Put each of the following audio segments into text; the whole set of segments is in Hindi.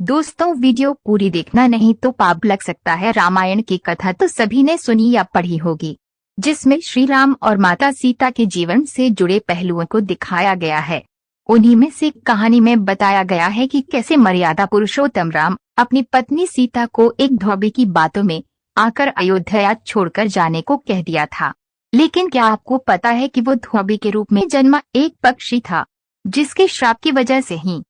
दोस्तों, वीडियो पूरी देखना, नहीं तो पाप लग सकता है। रामायण की कथा तो सभी ने सुनी या पढ़ी होगी, जिसमें श्री राम और माता सीता के जीवन से जुड़े पहलुओं को दिखाया गया है। उन्हीं में से कहानी में बताया गया है कि कैसे मर्यादा पुरुषोत्तम राम अपनी पत्नी सीता को एक धोबी की बातों में आकर अयोध्या छोड़कर जाने को कह दिया था। लेकिन क्या आपको पता है कि वो धोबी के रूप में जन्मा एक पक्षी था, जिसके श्राप की वजह से ही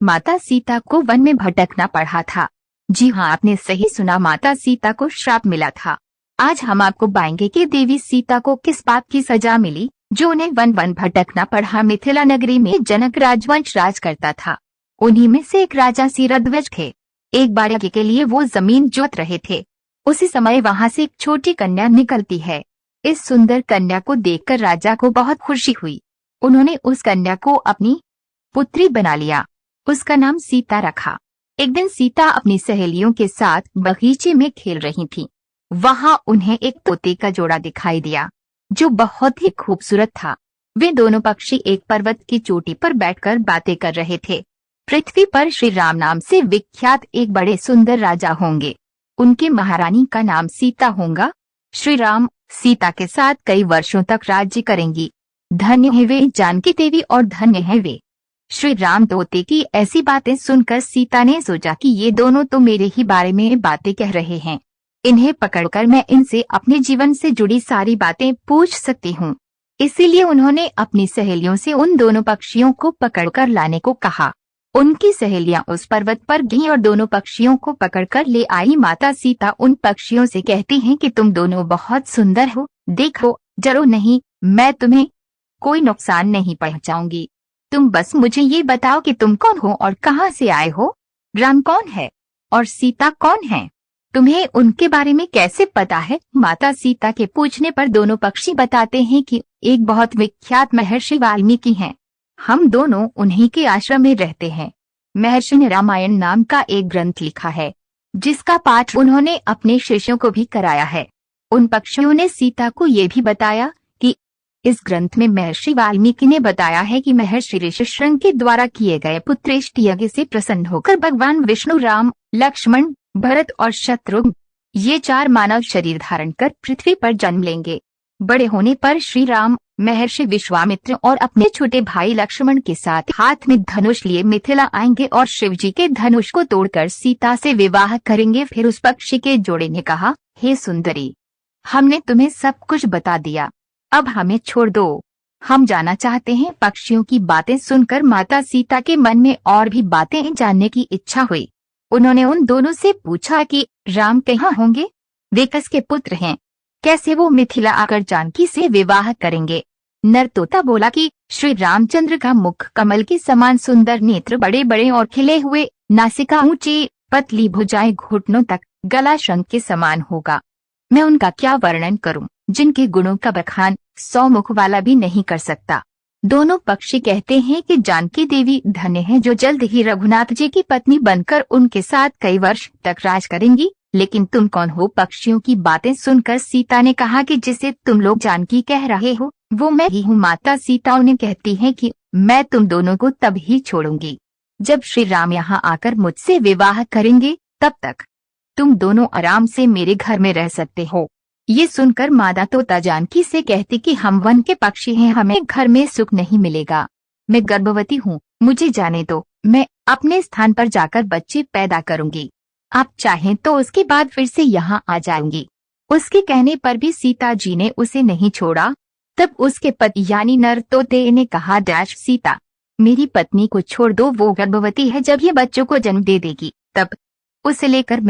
माता सीता को वन में भटकना पड़ा था। जी हाँ, आपने सही सुना, माता सीता को श्राप मिला था। आज हम आपको बताएंगे कि देवी सीता को किस बात की सजा मिली जो उन्हें वन वन भटकना पड़ा। मिथिला नगरी में जनक राजवंश राज करता था। उन्हीं में से एक राजा सिरध्वज थे। एक बार के लिए वो जमीन जोत रहे थे। उसी समय वहाँ से एक छोटी कन्या निकलती है। इस सुंदर कन्या को देखकर राजा को बहुत खुशी हुई। उन्होंने उस कन्या को अपनी पुत्री बना लिया। उसका नाम सीता रखा। एक दिन सीता अपनी सहेलियों के साथ बगीचे में खेल रही थी। वहां उन्हें एक तोते का जोड़ा दिखाई दिया जो बहुत ही खूबसूरत था। वे दोनों पक्षी एक पर्वत की चोटी पर बैठकर बातें कर रहे थे। पृथ्वी पर श्री राम नाम से विख्यात एक बड़े सुंदर राजा होंगे। उनकी महारानी का नाम सीता होगा। श्री राम सीता के साथ कई वर्षों तक राज्य करेंगी। धन्य है वे जानकी देवी और धन्य है वे। श्री राम तोते की ऐसी बातें सुनकर सीता ने सोचा कि ये दोनों तो मेरे ही बारे में बातें कह रहे हैं। इन्हें पकड़कर मैं इनसे अपने जीवन से जुड़ी सारी बातें पूछ सकती हूँ। इसीलिए उन्होंने अपनी सहेलियों से उन दोनों पक्षियों को पकड़कर लाने को कहा। उनकी सहेलियां उस पर्वत पर गईं और दोनों पक्षियों को पकड़कर ले आई। माता सीता उन पक्षियों से कहती हैं कि तुम दोनों बहुत सुंदर हो, देखो, डरो नहीं, मैं तुम्हें कोई नुकसान नहीं पहुंचाऊंगी। तुम बस मुझे ये बताओ कि तुम कौन हो और कहाँ से आए हो। राम कौन है और सीता कौन है? तुम्हें उनके बारे में कैसे पता है? माता सीता के पूछने पर दोनों पक्षी बताते हैं कि एक बहुत विख्यात महर्षि वाल्मीकि हैं। हम दोनों उन्हीं के आश्रम में रहते हैं। महर्षि ने रामायण नाम का एक ग्रंथ लिखा है, जिसका पाठ उन्होंने अपने शिष्यों को भी कराया है। उन पक्षियों ने सीता को ये भी बताया कि इस ग्रंथ में महर्षि वाल्मीकि ने बताया है कि महर्षि ऋषिशृंग के द्वारा किए गए पुत्रेष्टि यज्ञ से प्रसन्न होकर भगवान विष्णु, राम, लक्ष्मण, भरत और शत्रुघ्न ये चार मानव शरीर धारण कर पृथ्वी पर जन्म लेंगे। बड़े होने पर श्री राम महर्षि विश्वामित्र और अपने छोटे भाई लक्ष्मण के साथ हाथ में धनुष लिए मिथिला आएंगे और शिवजी के धनुष को तोड़कर सीता से विवाह करेंगे। फिर उस पक्षी के जोड़े ने कहा, हे सुंदरी, हमने तुम्हें सब कुछ बता दिया, अब हमें छोड़ दो, हम जाना चाहते हैं। पक्षियों की बातें सुनकर माता सीता के मन में और भी बातें जानने की इच्छा हुई। उन्होंने उन दोनों से पूछा कि राम कहाँ होंगे, वे किसके पुत्र हैं, कैसे वो मिथिला आकर जानकी से विवाह करेंगे। नर तोता बोला कि श्री रामचंद्र का मुख कमल के समान सुंदर, नेत्र बड़े बड़े और खिले हुए, नासिका ऊंची, पतली भुजाएं घुटनों तक, गला शंख के समान होगा। मैं उनका क्या वर्णन करूं, जिनके गुणों का बखान 100 मुख वाला भी नहीं कर सकता। दोनों पक्षी कहते हैं कि जानकी देवी धन्य है जो जल्द ही रघुनाथ जी की पत्नी बनकर उनके साथ कई वर्ष तक राज करेंगी। लेकिन तुम कौन हो? पक्षियों की बातें सुनकर सीता ने कहा कि जिसे तुम लोग जानकी कह रहे हो वो मैं ही हूँ। माता सीता उन्हें कहती है कि मैं तुम दोनों को तब ही छोड़ूंगी जब श्री राम यहाँ आकर मुझसे विवाह करेंगे। तब तक तुम दोनों आराम से मेरे घर में रह सकते हो। ये सुनकर माता तोता जानकी से कहती कि हम वन के पक्षी हैं, हमें घर में सुख नहीं मिलेगा। मैं गर्भवती हूँ, मुझे जाने दो, मैं अपने स्थान पर जाकर बच्चे पैदा करूंगी। आप चाहें तो उसके बाद फिर से यहाँ आ जाऊंगी। उसके कहने पर भी सीता जी ने उसे नहीं छोड़ा। तब उसके पति यानी नर तोते ने कहा, सीता, मेरी पत्नी को छोड़ दो, वो गर्भवती है, जब ये बच्चों को जन्म दे देगी तब उसे लेकर मैं